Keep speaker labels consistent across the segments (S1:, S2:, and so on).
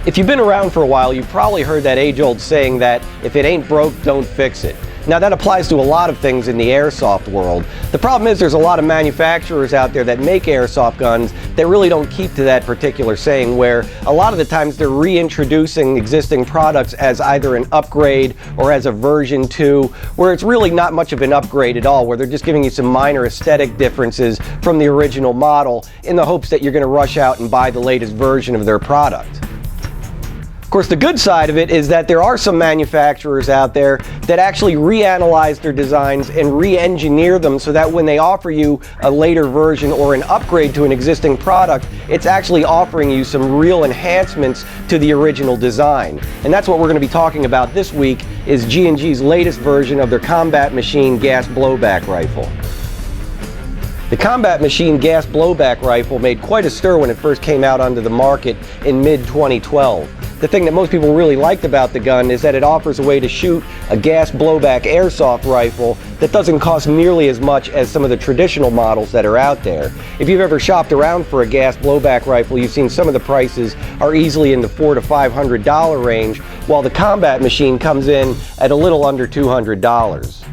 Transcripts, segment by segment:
S1: If you've been around for a while, you've probably heard that age-old saying that if it ain't broke, don't fix it. Now that applies to a lot of things in the airsoft world. The problem is there's a lot of manufacturers out there that make airsoft guns that really don't keep to that particular saying, where a lot of the times they're reintroducing existing products as either an upgrade or as a version 2, where it's really not much of an upgrade at all, where they're just giving you some minor aesthetic differences from the original model in the hopes that you're going to rush out and buy the latest version of their product. Of course, the good side of it is that there are some manufacturers out there that actually reanalyze their designs and re-engineer them so that when they offer you a later version or an upgrade to an existing product, it's actually offering you some real enhancements to the original design. And that's what we're going to be talking about this week, is G&G's latest version of their Combat Machine gas blowback rifle. The Combat Machine gas blowback rifle made quite a stir when it first came out onto the market in mid-2012. The thing that most people really liked about the gun is that it offers a way to shoot a gas blowback airsoft rifle that doesn't cost nearly as much as some of the traditional models that are out there. If you've ever shopped around for a gas blowback rifle, you've seen some of the prices are easily in the $400 to $500 range, while the Combat Machine comes in at a little under $200.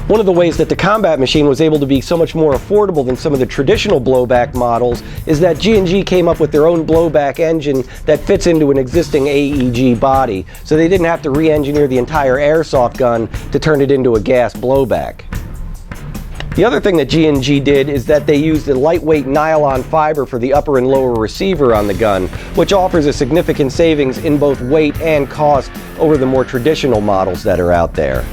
S1: One of the ways that the Combat Machine was able to be so much more affordable than some of the traditional blowback models is that G&G came up with their own blowback engine that fits into an existing AEG body, so they didn't have to re-engineer the entire airsoft gun to turn it into a gas blowback. The other thing that G&G did is that they used a lightweight nylon fiber for the upper and lower receiver on the gun, which offers a significant savings in both weight and cost over the more traditional models that are out there.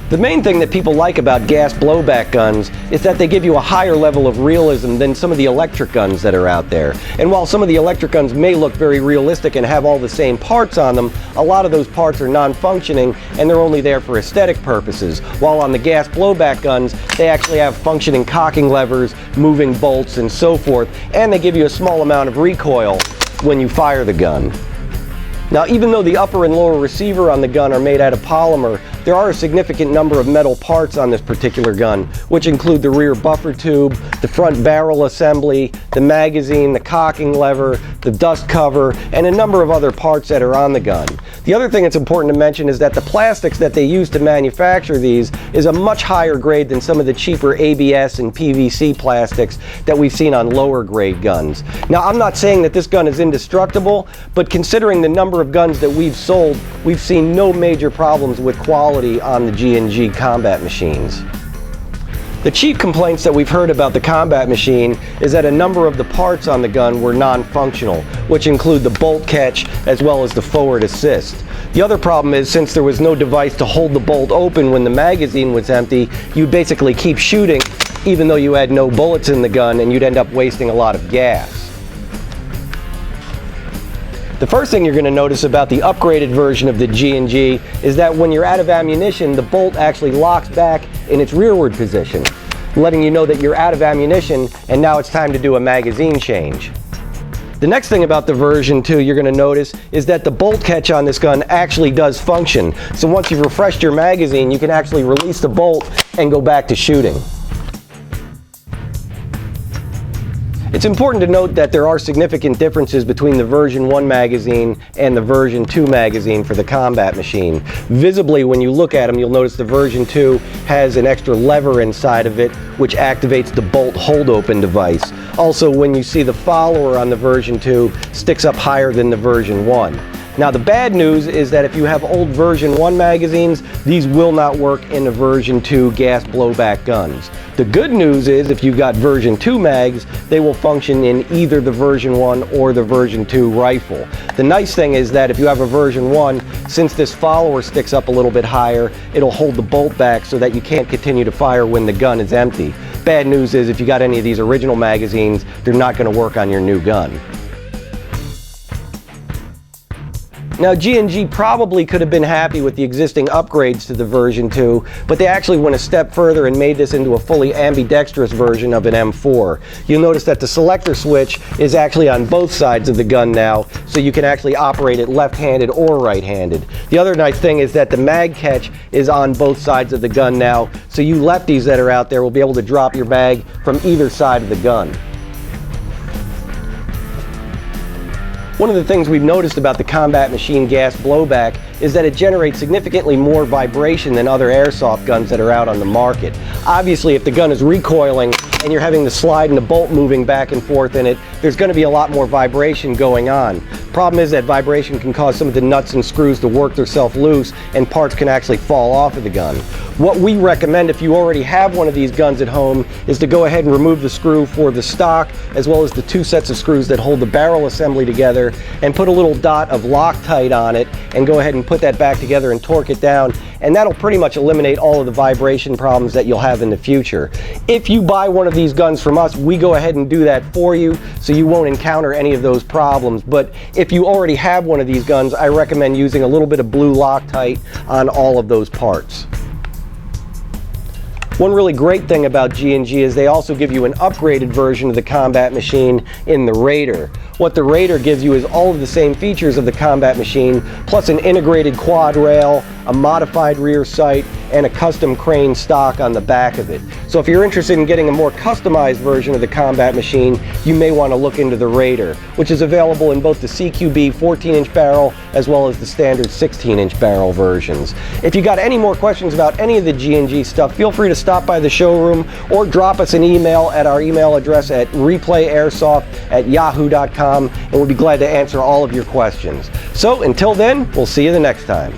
S1: The main thing that people like about gas blowback guns is that they give you a higher level of realism than some of the electric guns that are out there. And while some of the electric guns may look very realistic and have all the same parts on them, a lot of those parts are non-functioning and they're only there for aesthetic purposes. While on the gas blowback guns, they actually have functioning cocking levers, moving bolts, and so forth, and they give you a small amount of recoil when you fire the gun. Now, even though the upper and lower receiver on the gun are made out of polymer, there are a significant number of metal parts on this particular gun, which include the rear buffer tube, the front barrel assembly, the magazine, the cocking lever, the dust cover, and a number of other parts that are on the gun. The other thing that's important to mention is that the plastics that they use to manufacture these is a much higher grade than some of the cheaper ABS and PVC plastics that we've seen on lower grade guns. Now, I'm not saying that this gun is indestructible, but considering the number of guns that we've sold, we've seen no major problems with quality on the G&G Combat Machines. The chief complaints that we've heard about the Combat Machine is that a number of the parts on the gun were non-functional, which include the bolt catch as well as the forward assist. The other problem is, since there was no device to hold the bolt open when the magazine was empty, you'd basically keep shooting even though you had no bullets in the gun, and you'd end up wasting a lot of gas. The first thing you're going to notice about the upgraded version of the G&G is that when you're out of ammunition, the bolt actually locks back in its rearward position, letting you know that you're out of ammunition and now it's time to do a magazine change. The next thing about the version 2 you're going to notice is that the bolt catch on this gun actually does function. So once you've refreshed your magazine, you can actually release the bolt and go back to shooting. It's important to note that there are significant differences between the version 1 magazine and the version 2 magazine for the Combat Machine. Visibly, when you look at them, you'll notice the version 2 has an extra lever inside of it which activates the bolt hold open device. Also, when you see the follower on the version 2 sticks up higher than the version 1. Now, the bad news is that if you have old version 1 magazines, these will not work in the version 2 gas blowback guns. The good news is if you've got version 2 mags, they will function in either the version 1 or the version 2 rifle. The nice thing is that if you have a version 1, since this follower sticks up a little bit higher, it'll hold the bolt back so that you can't continue to fire when the gun is empty. Bad news is if you got any of these original magazines, they're not going to work on your new gun. Now, G&G probably could have been happy with the existing upgrades to the version 2, but they actually went a step further and made this into a fully ambidextrous version of an M4. You'll notice that the selector switch is actually on both sides of the gun now, so you can actually operate it left-handed or right-handed. The other nice thing is that the mag catch is on both sides of the gun now, so you lefties that are out there will be able to drop your mag from either side of the gun. One of the things we've noticed about the combat machine gas blowback is that it generates significantly more vibration than other airsoft guns that are out on the market. Obviously, if the gun is recoiling and you're having the slide and the bolt moving back and forth in it, there's going to be a lot more vibration going on. Problem is that vibration can cause some of the nuts and screws to work themselves loose and parts can actually fall off of the gun. What we recommend if you already have one of these guns at home is to go ahead and remove the screw for the stock as well as the 2 sets of screws that hold the barrel assembly together and put a little dot of Loctite on it and go ahead and put that back together and torque it down, and that'll pretty much eliminate all of the vibration problems that you'll have in the future. If you buy one of these guns from us, we go ahead and do that for you so you won't encounter any of those problems. But if you already have one of these guns, I recommend using a little bit of blue Loctite on all of those parts. One really great thing about G&G is they also give you an upgraded version of the combat machine in the Raider. What the Raider gives you is all of the same features of the combat machine, plus an integrated quad rail, a modified rear sight, and a custom crane stock on the back of it. So if you're interested in getting a more customized version of the combat machine, you may want to look into the Raider, which is available in both the CQB 14-inch barrel as well as the standard 16-inch barrel versions. If you got any more questions about any of the G&G stuff, feel free to stop by the showroom or drop us an email at our email address at replayairsoft@yahoo.com, and we'll be glad to answer all of your questions. So until then, we'll see you the next time.